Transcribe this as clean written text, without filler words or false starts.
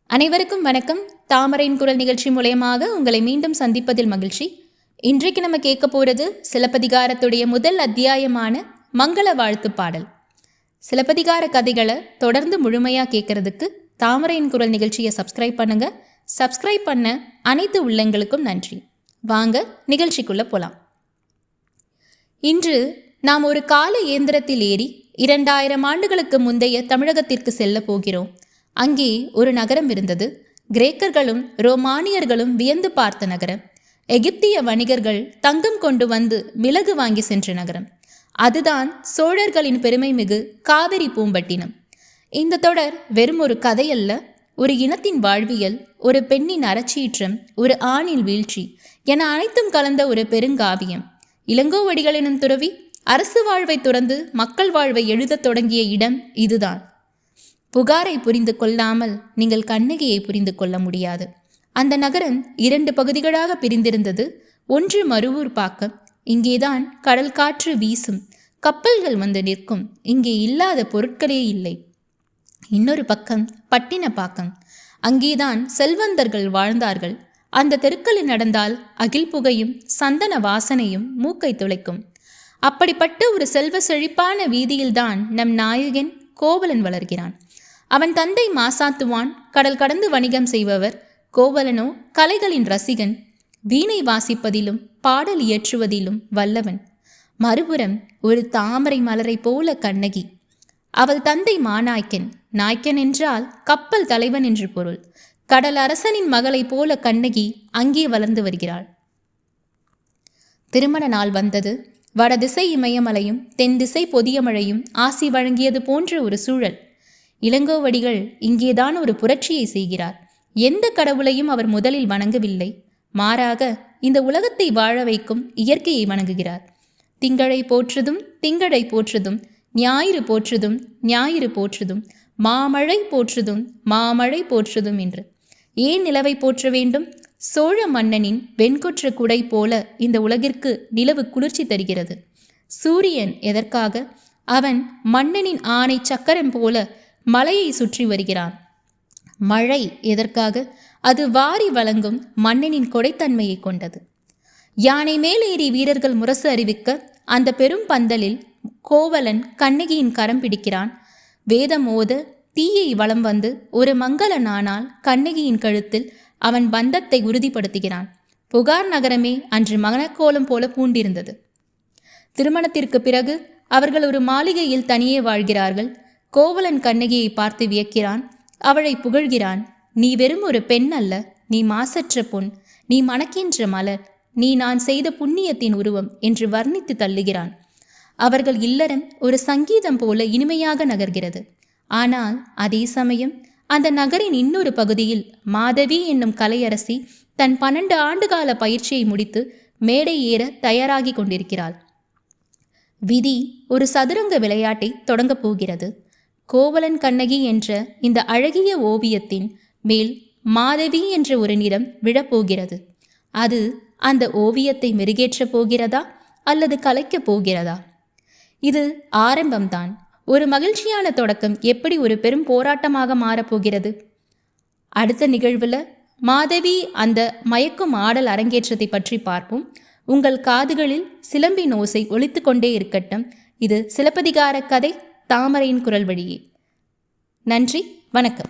அனைவருக்கும் வணக்கம். தாமரையின் குரல் நிகழ்ச்சி மூலயமாக உங்களை மீண்டும் சந்திப்பதில் மகிழ்ச்சி. இன்றைக்கு நம்ம கேட்க போகிறது சிலப்பதிகாரத்துடைய முதல் அத்தியாயமான மங்கள வாழ்த்து பாடல். சிலப்பதிகார கதைகளை தொடர்ந்து முழுமையாக கேட்கறதுக்கு தாமரையின் குரல் நிகழ்ச்சியை சப்ஸ்கிரைப் பண்ணுங்க. சப்ஸ்கிரைப் பண்ண அனைத்து உள்ளங்களுக்கும் நன்றி. வாங்க நிகழ்ச்சிக்குள்ள போலாம். இன்று நாம் ஒரு கால இயந்திரத்தில் ஏறி 2000 ஆண்டுகளுக்கு முந்தைய தமிழகத்திற்கு செல்ல போகிறோம். அங்கே ஒரு நகரம் இருந்தது. கிரேக்கர்களும் ரோமானியர்களும் வியந்து பார்த்த நகரம். எகிப்திய வணிகர்கள் தங்கம் கொண்டு வந்து மிளகு வாங்கி சென்ற நகரம். அதுதான் சோழர்களின் பெருமை மிகு காவிரி பூம்பட்டினம். இந்த தொடர் வெறும் ஒரு கதையல்ல, ஒரு இனத்தின் வாழ்வியல், ஒரு பெண்ணின் அறச்சீற்றம், ஒரு ஆணின் வீழ்ச்சி என அனைத்தும் கலந்த ஒரு பெருங்காவியம். இளங்கோவடிகள் எனும் துறவி அரசு வாழ்வை துறந்து மக்கள் வாழ்வை எழுதத் தொடங்கிய இடம் இதுதான். புகாரை புரிந்து கொள்ளாமல் நீங்கள் கண்ணகியை புரிந்து கொள்ள முடியாது. அந்த நகரம் 2 பகுதிகளாக பிரிந்திருந்தது. ஒன்று மருவூர் பாக்கம். இங்கேதான் கடல் காற்று வீசும், கப்பல்கள் வந்து நிற்கும், இங்கே இல்லாத பொருட்களே இல்லை. இன்னொரு பக்கம் பட்டினப்பாக்கம். அங்கேதான் செல்வந்தர்கள் வாழ்ந்தார்கள். அந்த தெருக்களில் நடந்தால் அகில் புகையும் சந்தன வாசனையும் மூக்கை துளைக்கும். அப்படிப்பட்ட ஒரு செல்வ செழிப்பான வீதியில்தான் நம் நாயகன் கோவலன் வளர்கிறான். அவன் தந்தை மாசாத்துவான், கடல் கடந்து வணிகம் செய்பவர். கோவலனோ கலைகளின் ரசிகன், வீணை வாசிப்பதிலும் பாடல் இயற்றுவதிலும் வல்லவன். மறுபுறம் ஒரு தாமரை மலரை போல கண்ணகி. அவள் தந்தை மாநாய்க்கன். நாய்க்கன் என்றால் கப்பல் தலைவன் என்று பொருள். கடல் அரசனின் மகளை போல கண்ணகி அங்கே வளர்ந்து வருகிறாள். திருமண நாள் வந்தது. வடதிசை இமயமலையும் தென் திசை பொதிய மழையும் ஆசி வழங்கியது போன்ற ஒரு சூழல். இளங்கோவடிகள் இங்கேதான் ஒரு புரட்சியை செய்கிறார். எந்த கடவுளையும் அவர் முதலில் வணங்கவில்லை. மாறாக இந்த உலகத்தை வாழ வைக்கும் இயற்கையை வணங்குகிறார். திங்களை போற்றுதும் திங்களை போற்றுதும், ஞாயிறு போற்றுதும் ஞாயிறு போற்றுதும், மாமழை போற்றுதும் மாமழை போற்றுதும் என்று. ஏன் நிலவை போற்ற வேண்டும்? சோழ மன்னனின் வெண்கொற்ற குடை போல இந்த உலகிற்கு நிலவு குளிர்ச்சி தருகிறது. சூரியன் எதற்காக? அவன் மன்னனின் ஆணை சக்கரம் போல மலையை சுற்றி வருகிறான். மழை எதற்காக? அது வாரி வழங்கும் மன்னனின் கொடைத்தன்மையை கொண்டது. யானை மேலேறி வீரர்கள் முரசு அறிவிக்க அந்த பெரும் பந்தலில் கோவலன் கண்ணகியின் கரம் பிடிக்கிறான். வேதம் ஓத தீயை வலம் வந்து ஒரு மங்கள நானால் கண்ணகியின் கழுத்தில் அவன் பந்தத்தை உறுதிப்படுத்துகிறான். புகார் நகரமே அன்று மகனக்கோலம் போல பூண்டிருந்தது. திருமணத்திற்கு பிறகு அவர்கள் ஒரு மாளிகையில் தனியே வாழ்கிறார்கள். கோவலன் கண்ணகியை பார்த்து வியக்கிறான். அவளை புகழ்கிறான். நீ வெறும் ஒரு பெண் அல்ல, நீ மாசற்ற பொன், நீ மணக்கின்ற மலர், நீ நான் செய்த புண்ணியத்தின் உருவம் என்று வர்ணித்து தள்ளுகிறான். அவர்கள் இல்லறம் ஒரு சங்கீதம் போல இனிமையாக நகர்கிறது. ஆனால் அதே சமயம் அந்த நகரின் இன்னொரு பகுதியில் மாதவி என்னும் கலையரசி தன் 12 ஆண்டுகால பயிற்சியை முடித்து மேடை ஏற தயாராகி கொண்டிருக்கிறாள். விதி ஒரு சதுரங்க விளையாட்டை தொடங்கப் போகிறது. கோவலன் கண்ணகி என்ற இந்த அழகிய ஓவியத்தின் மேல் மாதவி என்ற ஒரு நிறம் விழப்போகிறது. அது அந்த ஓவியத்தை மெருகேற்றப் போகிறதா அல்லது கலைக்கப் போகிறதா? இது ஆரம்பம்தான். ஒரு மகிழ்ச்சியான தொடக்கம் எப்படி ஒரு பெரும் போராட்டமாக மாறப்போகிறது? அடுத்த நிகழ்வில் மாதவி அந்த மயக்கும் ஆடல் அரங்கேற்றத்தை பற்றி பார்ப்போம். உங்கள் காதுகளில் சிலம்பின் ஓசை ஒலித்து கொண்டே இருக்கட்டும். இது சிலப்பதிகார கதை தாமரையின் குரல் வழியே. நன்றி, வணக்கம்.